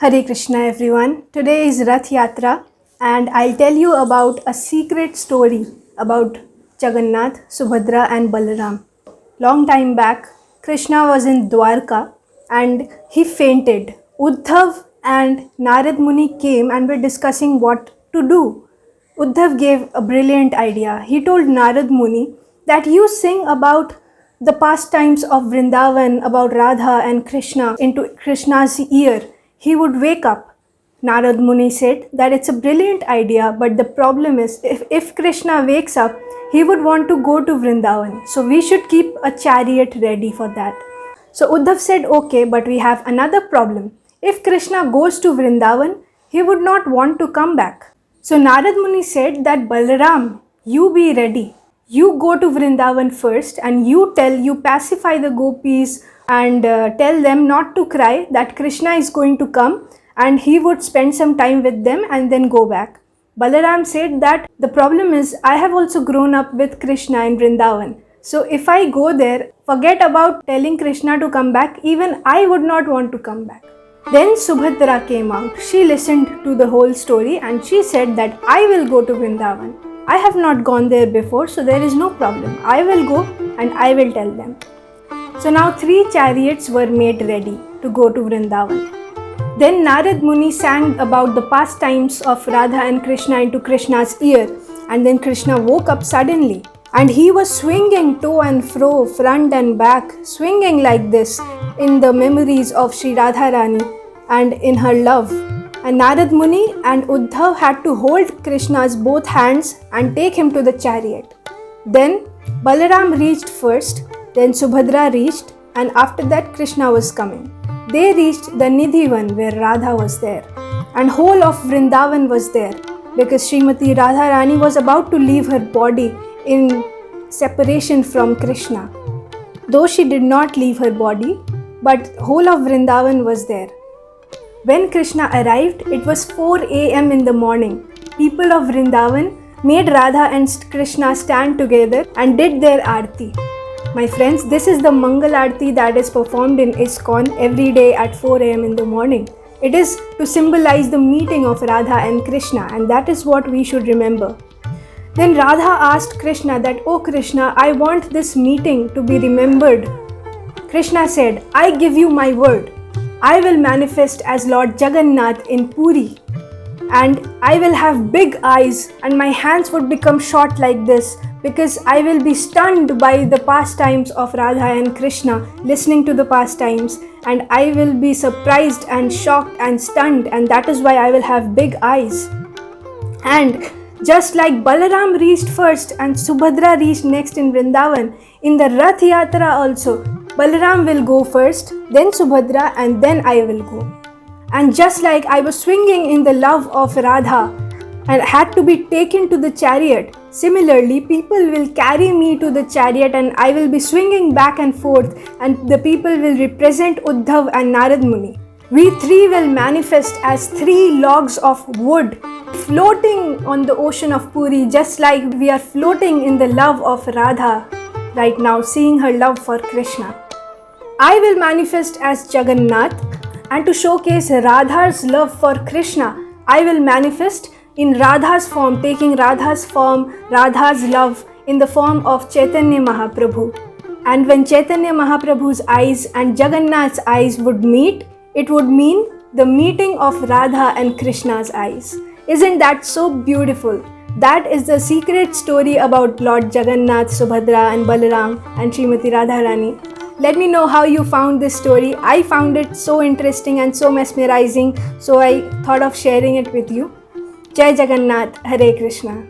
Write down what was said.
Hare Krishna everyone. Today is Rath Yatra and I'll tell you about a secret story about Jagannath, Subhadra and Balaram. Long time back, Krishna was in Dwarka and he fainted. Uddhav and Narad Muni came and were discussing what to do. Uddhav gave a brilliant idea. He told Narad Muni that you sing about the pastimes of Vrindavan, about Radha and Krishna into Krishna's ear. He would wake up. Narad Muni said that it's a brilliant idea, but the problem is if Krishna wakes up, he would want to go to Vrindavan. So we should keep a chariot ready for that. So Uddhav said, okay, but we have another problem. If Krishna goes to Vrindavan, he would not want to come back. So Narad Muni said that Balaram, you be ready. You go to Vrindavan first and you pacify the gopis and tell them not to cry, that Krishna is going to come and he would spend some time with them and then go back. Balaram said that the problem is I have also grown up with Krishna in Vrindavan. So if I go there, forget about telling Krishna to come back, even I would not want to come back. Then Subhadra came out. She listened to the whole story and she said that I will go to Vrindavan. I have not gone there before, so there is no problem. I will go and I will tell them. So now 3 chariots were made ready to go to Vrindavan. Then Narad Muni sang about the pastimes of Radha and Krishna into Krishna's ear, and then Krishna woke up suddenly and he was swinging to and fro, front and back, swinging like this in the memories of Sri Radharani and in her love. And Narad Muni and Uddhav had to hold Krishna's both hands and take him to the chariot. Then Balaram reached first, then Subhadra reached, and after that Krishna was coming. They reached the Nidhivan where Radha was there, and whole of Vrindavan was there because Srimati Radharani was about to leave her body in separation from Krishna. Though she did not leave her body, but whole of Vrindavan was there. When Krishna arrived, it was 4 a.m. in the morning. People of Vrindavan made Radha and Krishna stand together and did their aarti. My friends, this is the Mangal Aarti that is performed in ISKCON every day at 4 a.m. in the morning. It is to symbolize the meeting of Radha and Krishna, and that is what we should remember. Then Radha asked Krishna that, "Oh Krishna, I want this meeting to be remembered." Krishna said, "I give you my word. I will manifest as Lord Jagannath in Puri, and I will have big eyes and my hands would become short like this because I will be stunned by the pastimes of Radha and Krishna, listening to the pastimes, and I will be surprised and shocked and stunned, and that is why I will have big eyes. And just like Balaram reached first and Subhadra reached next in Vrindavan, in the Rath Yatra also, Balaram will go first, then Subhadra, and then I will go. And just like I was swinging in the love of Radha and had to be taken to the chariot, similarly people will carry me to the chariot and I will be swinging back and forth, and the people will represent Uddhav and Narad Muni. We 3 will manifest as 3 logs of wood floating on the ocean of Puri, just like we are floating in the love of Radha right now, seeing her love for Krishna. I will manifest as Jagannath, and to showcase Radha's love for Krishna, I will manifest in Radha's form, taking Radha's form, Radha's love in the form of Chaitanya Mahaprabhu. And when Chaitanya Mahaprabhu's eyes and Jagannath's eyes would meet, it would mean the meeting of Radha and Krishna's eyes. Isn't that so beautiful? That is the secret story about Lord Jagannath, Subhadra and Balaram and Srimati Radharani. Let me know how you found this story. I found it so interesting and so mesmerizing, so I thought of sharing it with you. Jai Jagannath, Hare Krishna.